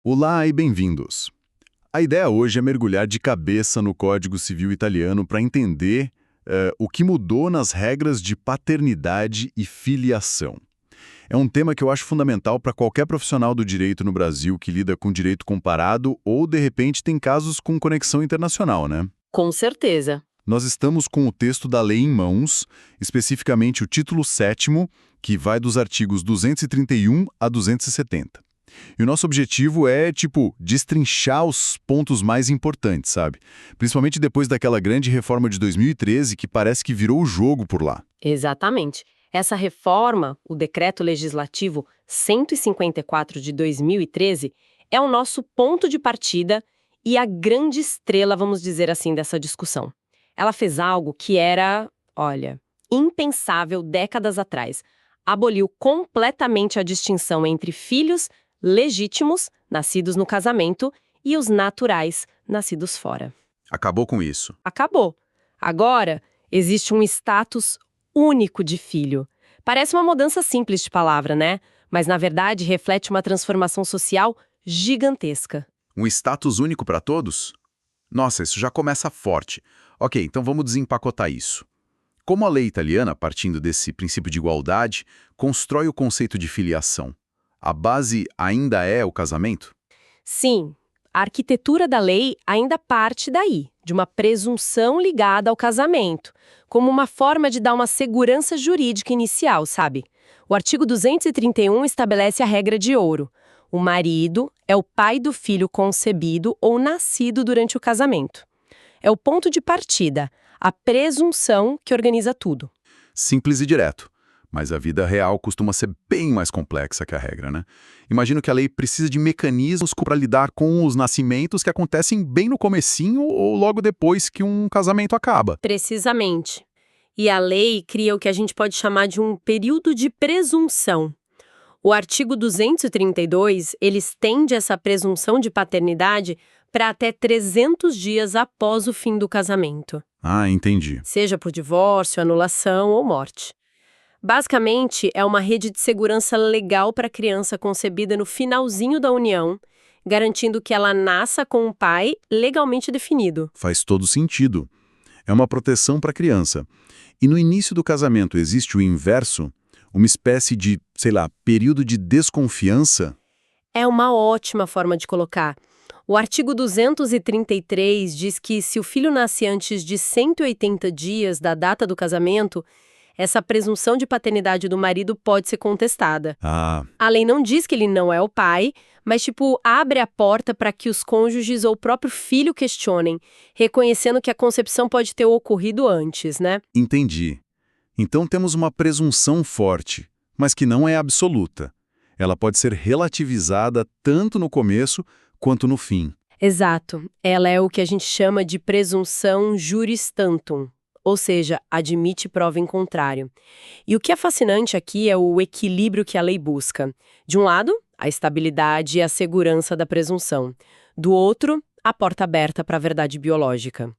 Olá e bem-vindos. A ideia hoje é mergulhar de cabeça no Código Civil italiano para entender o que mudou nas regras de paternidade e filiação. É um tema que eu acho fundamental para qualquer profissional do direito no Brasil que lida com direito comparado ou, de repente, tem casos com conexão internacional, né? Com certeza. Nós estamos com o texto da lei em mãos, especificamente o título 7º, que vai dos artigos 231 a 270. E o nosso objetivo é, destrinchar os pontos mais importantes, sabe? Principalmente depois daquela grande reforma de 2013 que parece que virou o jogo por lá. Exatamente. Essa reforma, o Decreto Legislativo 154 de 2013, é o nosso ponto de partida e a grande estrela, vamos dizer assim, dessa discussão. Ela fez algo que era, impensável décadas atrás. Aboliu completamente a distinção entre filhos legítimos, nascidos no casamento, e os naturais, nascidos fora. Acabou com isso. Acabou. Agora, existe um status único de filho. Parece uma mudança simples de palavra, né? Mas, na verdade, reflete uma transformação social gigantesca. Um status único para todos? Nossa, isso já começa forte. Ok, então vamos desempacotar isso. Como a lei italiana, partindo desse princípio de igualdade, constrói o conceito de filiação? A base ainda é o casamento? Sim, a arquitetura da lei ainda parte daí, de uma presunção ligada ao casamento, como uma forma de dar uma segurança jurídica inicial, sabe? O artigo 231 estabelece a regra de ouro. O marido é o pai do filho concebido ou nascido durante o casamento. É o ponto de partida, a presunção que organiza tudo. Simples e direto. Mas a vida real costuma ser bem mais complexa que a regra, né? Imagino que a lei precisa de mecanismos para lidar com os nascimentos que acontecem bem no comecinho ou logo depois que um casamento acaba. Precisamente. E a lei cria o que a gente pode chamar de um período de presunção. O artigo 232, ele estende essa presunção de paternidade para até 300 dias após o fim do casamento. Ah, entendi. Seja por divórcio, anulação ou morte. Basicamente, é uma rede de segurança legal para a criança concebida no finalzinho da união, garantindo que ela nasça com um pai legalmente definido. Faz todo sentido. É uma proteção para a criança. E no início do casamento existe o inverso? Uma espécie de, período de desconfiança? É uma ótima forma de colocar. O artigo 233 diz que se o filho nasce antes de 180 dias da data do casamento, essa presunção de paternidade do marido pode ser contestada. A lei não diz que ele não é o pai, mas, abre a porta para que os cônjuges ou o próprio filho questionem, reconhecendo que a concepção pode ter ocorrido antes, né? Entendi. Então temos uma presunção forte, mas que não é absoluta. Ela pode ser relativizada tanto no começo quanto no fim. Exato. Ela é o que a gente chama de presunção juris tantum. Ou seja, admite prova em contrário. E o que é fascinante aqui é o equilíbrio que a lei busca. De um lado, a estabilidade e a segurança da presunção. Do outro, a porta aberta para a verdade biológica.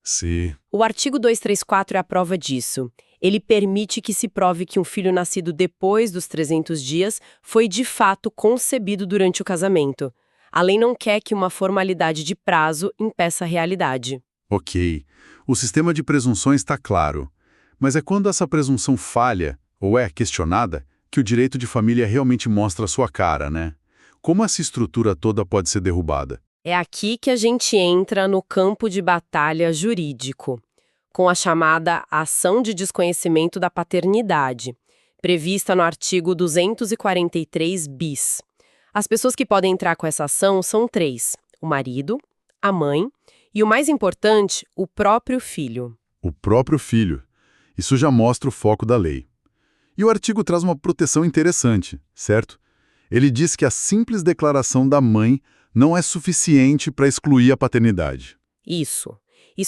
Sim. O artigo 234 é a prova disso. Ele permite que se prove que um filho nascido depois dos 300 dias foi de fato concebido durante o casamento. A lei não quer que uma formalidade de prazo impeça a realidade. Ok. O sistema de presunções está claro. Mas é quando essa presunção falha, ou é questionada, que o direito de família realmente mostra a sua cara, né? Como essa estrutura toda pode ser derrubada? É aqui que a gente entra no campo de batalha jurídico, com a chamada ação de desconhecimento da paternidade, prevista no artigo 243 bis. As pessoas que podem entrar com essa ação são três: o marido, a mãe e, o mais importante, o próprio filho. O próprio filho. Isso já mostra o foco da lei. E o artigo traz uma proteção interessante, certo? Ele diz que a simples declaração da mãe não é suficiente para excluir a paternidade. Isso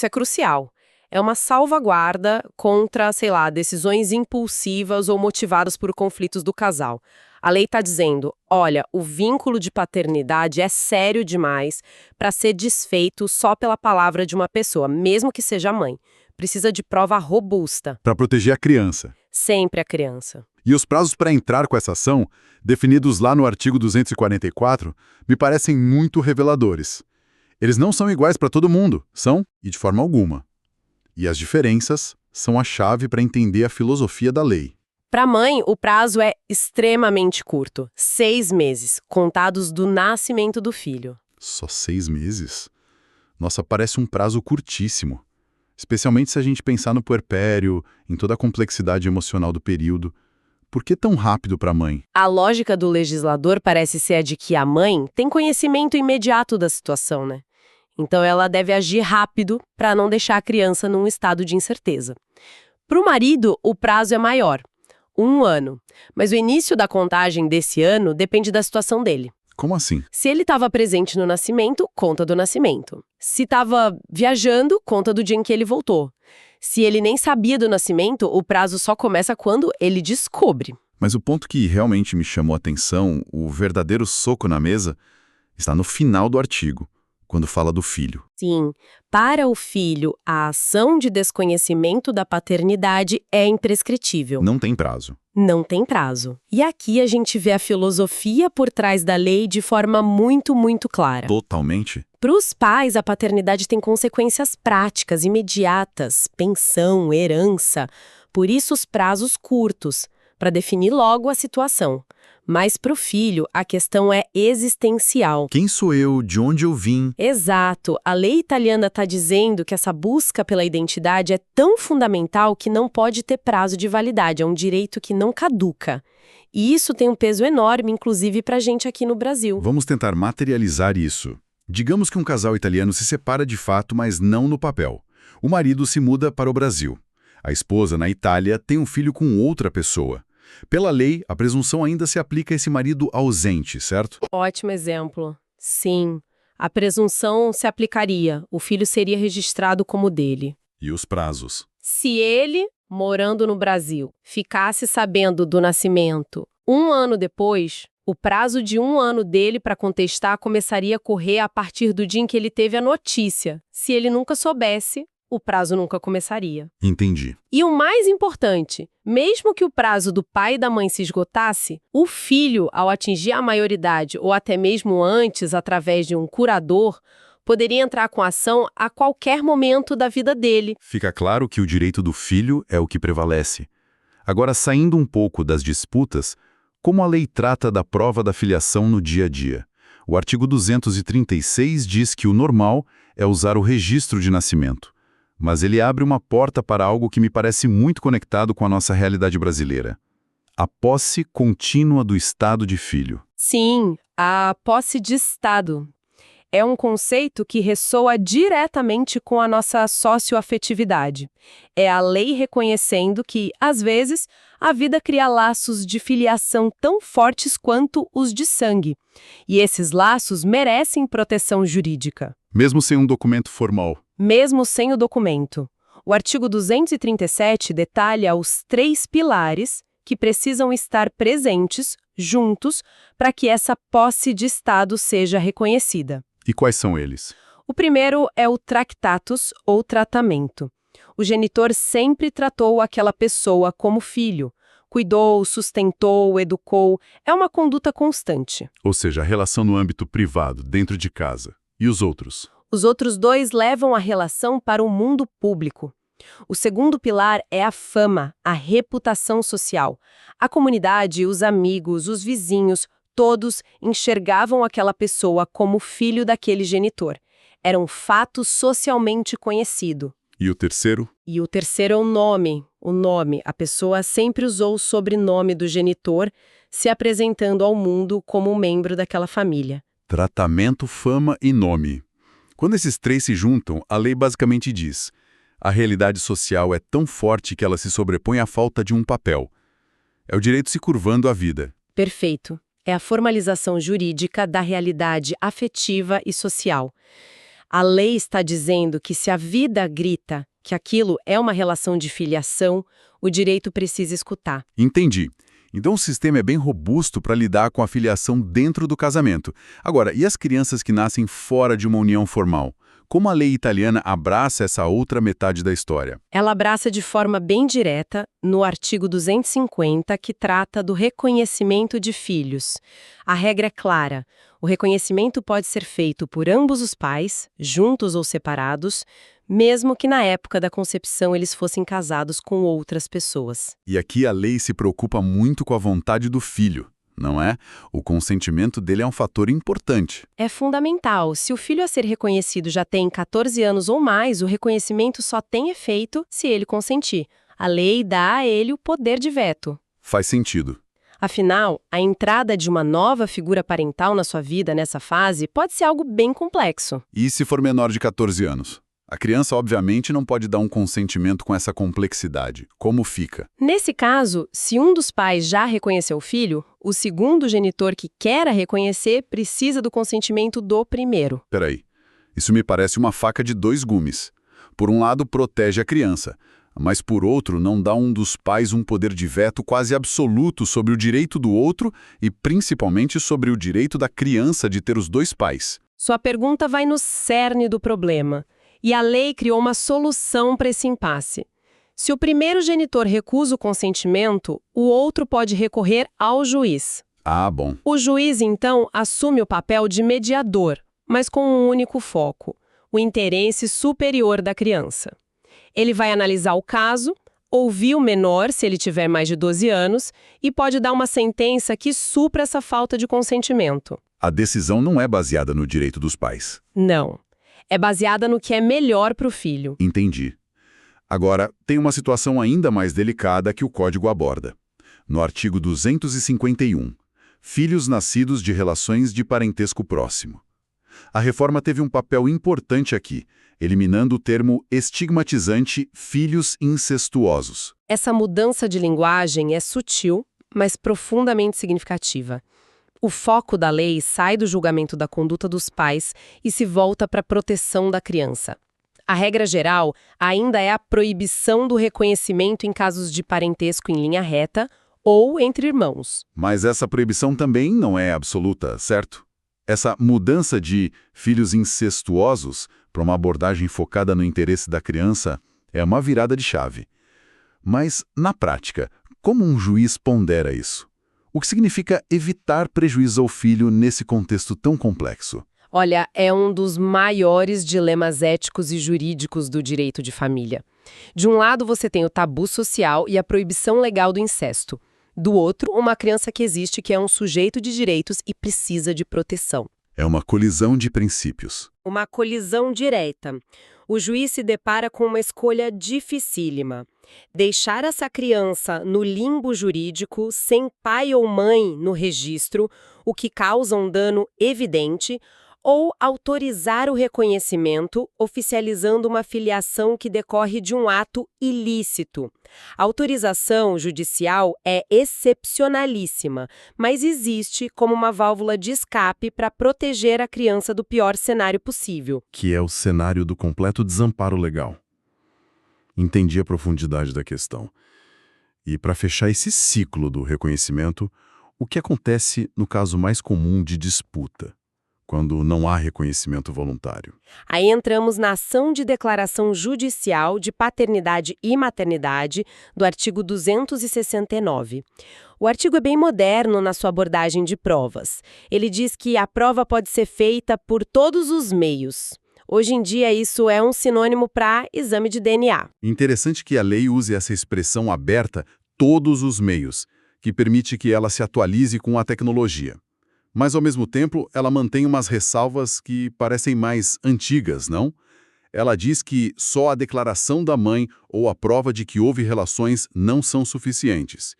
é crucial. É uma salvaguarda contra, decisões impulsivas ou motivadas por conflitos do casal. A lei está dizendo, olha, o vínculo de paternidade é sério demais para ser desfeito só pela palavra de uma pessoa, mesmo que seja a mãe. Precisa de prova robusta. Para proteger a criança. Sempre a criança. E os prazos para entrar com essa ação, definidos lá no artigo 244, me parecem muito reveladores. Eles não são iguais para todo mundo, são, e de forma alguma. E as diferenças são a chave para entender a filosofia da lei. Para a mãe, o prazo é extremamente curto, 6 meses, contados do nascimento do filho. Só 6 meses? Nossa, parece um prazo curtíssimo. Especialmente se a gente pensar no puerpério, em toda a complexidade emocional do período. Por que tão rápido para a mãe? A lógica do legislador parece ser a de que a mãe tem conhecimento imediato da situação, né? Então ela deve agir rápido para não deixar a criança num estado de incerteza. Para o marido, o prazo é maior, 1 ano. Mas o início da contagem desse ano depende da situação dele. Como assim? Se ele estava presente no nascimento, conta do nascimento. Se estava viajando, conta do dia em que ele voltou. Se ele nem sabia do nascimento, o prazo só começa quando ele descobre. Mas o ponto que realmente me chamou a atenção, o verdadeiro soco na mesa, está no final do artigo, quando fala do filho. Sim, para o filho, a ação de desconhecimento da paternidade é imprescritível. Não tem prazo. Não tem prazo. E aqui a gente vê a filosofia por trás da lei de forma muito, muito clara. Totalmente? Para os pais, a paternidade tem consequências práticas, imediatas, pensão, herança. Por isso os prazos curtos, para definir logo a situação. Mas para o filho, a questão é existencial. Quem sou eu? De onde eu vim? Exato. A lei italiana está dizendo que essa busca pela identidade é tão fundamental que não pode ter prazo de validade. É um direito que não caduca. E isso tem um peso enorme, inclusive para a gente aqui no Brasil. Vamos tentar materializar isso. Digamos que um casal italiano se separa de fato, mas não no papel. O marido se muda para o Brasil. A esposa, na Itália, tem um filho com outra pessoa. Pela lei, a presunção ainda se aplica a esse marido ausente, certo? Ótimo exemplo. Sim, a presunção se aplicaria. O filho seria registrado como dele. E os prazos? Se ele, morando no Brasil, ficasse sabendo do nascimento 1 ano depois, o prazo de 1 ano dele para contestar começaria a correr a partir do dia em que ele teve a notícia. Se ele nunca soubesse, o prazo nunca começaria. Entendi. E o mais importante, mesmo que o prazo do pai e da mãe se esgotasse, o filho, ao atingir a maioridade ou até mesmo antes, através de um curador, poderia entrar com ação a qualquer momento da vida dele. Fica claro que o direito do filho é o que prevalece. Agora, saindo um pouco das disputas, como a lei trata da prova da filiação no dia a dia? O artigo 236 diz que o normal é usar o registro de nascimento. Mas ele abre uma porta para algo que me parece muito conectado com a nossa realidade brasileira. A posse contínua do estado de filho. Sim, a posse de Estado. É um conceito que ressoa diretamente com a nossa socioafetividade. É a lei reconhecendo que, às vezes, a vida cria laços de filiação tão fortes quanto os de sangue. E esses laços merecem proteção jurídica. Mesmo sem um documento formal. Mesmo sem o documento. O artigo 237 detalha os 3 pilares que precisam estar presentes, juntos, para que essa posse de Estado seja reconhecida. E quais são eles? O primeiro é o tractatus, ou tratamento. O genitor sempre tratou aquela pessoa como filho. Cuidou, sustentou, educou. É uma conduta constante. Ou seja, a relação no âmbito privado, dentro de casa. E os outros? Os outros 2 levam a relação para o mundo público. O segundo pilar é a fama, a reputação social. A comunidade, os amigos, os vizinhos, todos enxergavam aquela pessoa como filho daquele genitor. Era um fato socialmente conhecido. E o terceiro? E o terceiro é o nome. O nome. A pessoa sempre usou o sobrenome do genitor, se apresentando ao mundo como um membro daquela família. Tratamento, fama e nome. Quando esses 3 se juntam, a lei basicamente diz: a realidade social é tão forte que ela se sobrepõe à falta de um papel. É o direito se curvando à vida. Perfeito. É a formalização jurídica da realidade afetiva e social. A lei está dizendo que se a vida grita que aquilo é uma relação de filiação, o direito precisa escutar. Entendi. Então o sistema é bem robusto para lidar com a filiação dentro do casamento. Agora, e as crianças que nascem fora de uma união formal? Como a lei italiana abraça essa outra metade da história? Ela abraça de forma bem direta no artigo 250, que trata do reconhecimento de filhos. A regra é clara: o reconhecimento pode ser feito por ambos os pais, juntos ou separados, mesmo que na época da concepção eles fossem casados com outras pessoas. E aqui a lei se preocupa muito com a vontade do filho, não é? O consentimento dele é um fator importante. É fundamental. Se o filho a ser reconhecido já tem 14 anos ou mais, o reconhecimento só tem efeito se ele consentir. A lei dá a ele o poder de veto. Faz sentido. Afinal, a entrada de uma nova figura parental na sua vida nessa fase pode ser algo bem complexo. E se for menor de 14 anos? A criança, obviamente, não pode dar um consentimento com essa complexidade. Como fica? Nesse caso, se um dos pais já reconheceu o filho, o segundo genitor que quer a reconhecer precisa do consentimento do primeiro. Peraí, isso me parece uma faca de dois gumes. Por um lado, protege a criança, mas por outro, não dá um dos pais um poder de veto quase absoluto sobre o direito do outro e principalmente sobre o direito da criança de ter os dois pais. Sua pergunta vai no cerne do problema. E a lei criou uma solução para esse impasse. Se o primeiro genitor recusa o consentimento, o outro pode recorrer ao juiz. Ah, bom. O juiz, então, assume o papel de mediador, mas com um único foco: o interesse superior da criança. Ele vai analisar o caso, ouvir o menor, se ele tiver mais de 12 anos, e pode dar uma sentença que supra essa falta de consentimento. A decisão não é baseada no direito dos pais. Não. É baseada no que é melhor para o filho. Entendi. Agora, tem uma situação ainda mais delicada que o Código aborda. No artigo 251, filhos nascidos de relações de parentesco próximo. A reforma teve um papel importante aqui, eliminando o termo estigmatizante filhos incestuosos. Essa mudança de linguagem é sutil, mas profundamente significativa. O foco da lei sai do julgamento da conduta dos pais e se volta para a proteção da criança. A regra geral ainda é a proibição do reconhecimento em casos de parentesco em linha reta ou entre irmãos. Mas essa proibição também não é absoluta, certo? Essa mudança de filhos incestuosos para uma abordagem focada no interesse da criança é uma virada de chave. Mas, na prática, como um juiz pondera isso? O que significa evitar prejuízo ao filho nesse contexto tão complexo? Olha, é um dos maiores dilemas éticos e jurídicos do direito de família. De um lado, você tem o tabu social e a proibição legal do incesto. Do outro, uma criança que existe que é um sujeito de direitos e precisa de proteção. É uma colisão de princípios. Uma colisão direta. O juiz se depara com uma escolha dificílima: deixar essa criança no limbo jurídico, sem pai ou mãe no registro, o que causa um dano evidente, ou autorizar o reconhecimento, oficializando uma filiação que decorre de um ato ilícito. A autorização judicial é excepcionalíssima, mas existe como uma válvula de escape para proteger a criança do pior cenário possível. Que é o cenário do completo desamparo legal. Entendi a profundidade da questão. E para fechar esse ciclo do reconhecimento, o que acontece no caso mais comum de disputa? Quando não há reconhecimento voluntário. Aí entramos na ação de declaração judicial de paternidade e maternidade do artigo 269. O artigo é bem moderno na sua abordagem de provas. Ele diz que a prova pode ser feita por todos os meios. Hoje em dia, isso é um sinônimo para exame de DNA. Interessante que a lei use essa expressão aberta, todos os meios, que permite que ela se atualize com a tecnologia. Mas, ao mesmo tempo, ela mantém umas ressalvas que parecem mais antigas, não? Ela diz que só a declaração da mãe ou a prova de que houve relações não são suficientes.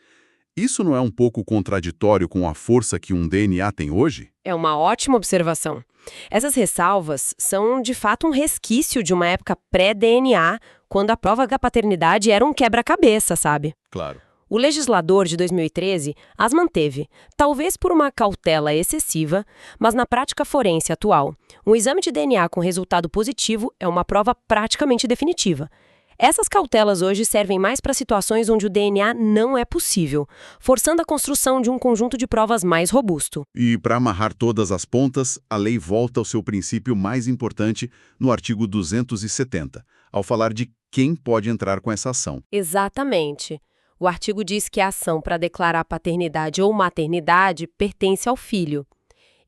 Isso não é um pouco contraditório com a força que um DNA tem hoje? É uma ótima observação. Essas ressalvas são, de fato, um resquício de uma época pré-DNA, quando a prova da paternidade era um quebra-cabeça, sabe? Claro. O legislador de 2013 as manteve, talvez por uma cautela excessiva, mas na prática forense atual, um exame de DNA com resultado positivo é uma prova praticamente definitiva. Essas cautelas hoje servem mais para situações onde o DNA não é possível, forçando a construção de um conjunto de provas mais robusto. E para amarrar todas as pontas, a lei volta ao seu princípio mais importante no artigo 270, ao falar de quem pode entrar com essa ação. Exatamente. O artigo diz que a ação para declarar paternidade ou maternidade pertence ao filho.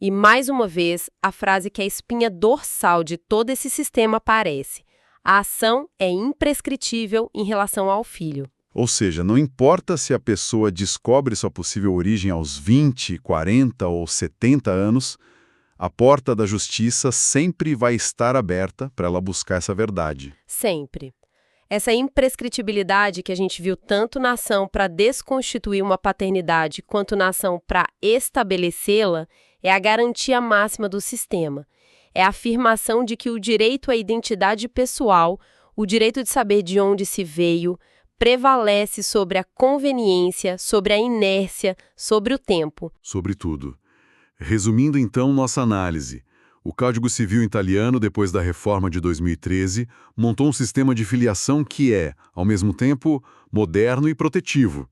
E, mais uma vez, a frase que é a espinha dorsal de todo esse sistema aparece. A ação é imprescritível em relação ao filho. Ou seja, não importa se a pessoa descobre sua possível origem aos 20, 40 ou 70 anos, a porta da justiça sempre vai estar aberta para ela buscar essa verdade. Sempre. Essa imprescritibilidade que a gente viu tanto na ação para desconstituir uma paternidade quanto na ação para estabelecê-la é a garantia máxima do sistema. É a afirmação de que o direito à identidade pessoal, o direito de saber de onde se veio, prevalece sobre a conveniência, sobre a inércia, sobre o tempo. Sobretudo. Resumindo então nossa análise, o Código Civil italiano, depois da reforma de 2013, montou um sistema de filiação que é, ao mesmo tempo, moderno e protetivo.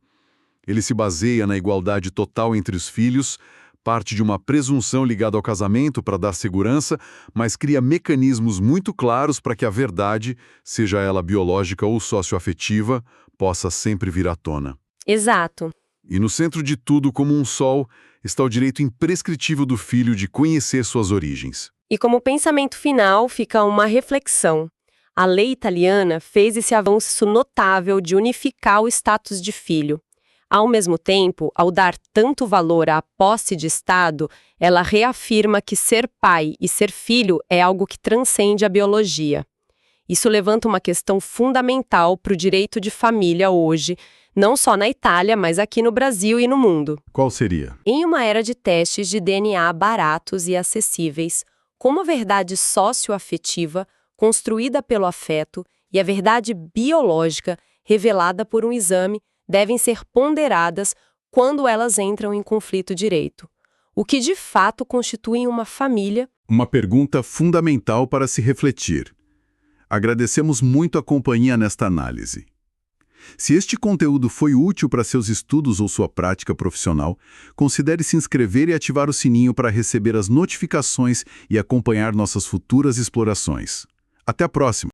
Ele se baseia na igualdade total entre os filhos, parte de uma presunção ligada ao casamento para dar segurança, mas cria mecanismos muito claros para que a verdade, seja ela biológica ou socioafetiva, possa sempre vir à tona. Exato. E no centro de tudo, como um sol, está o direito imprescritível do filho de conhecer suas origens. E como pensamento final fica uma reflexão. A lei italiana fez esse avanço notável de unificar o status de filho. Ao mesmo tempo, ao dar tanto valor à posse de Estado, ela reafirma que ser pai e ser filho é algo que transcende a biologia. Isso levanta uma questão fundamental para o direito de família hoje, não só na Itália, mas aqui no Brasil e no mundo. Qual seria? Em uma era de testes de DNA baratos e acessíveis, como a verdade socioafetiva, construída pelo afeto, e a verdade biológica, revelada por um exame, devem ser ponderadas quando elas entram em conflito direito. O que de fato constitui uma família? Uma pergunta fundamental para se refletir. Agradecemos muito a companhia nesta análise. Se este conteúdo foi útil para seus estudos ou sua prática profissional, considere se inscrever e ativar o sininho para receber as notificações e acompanhar nossas futuras explorações. Até a próxima!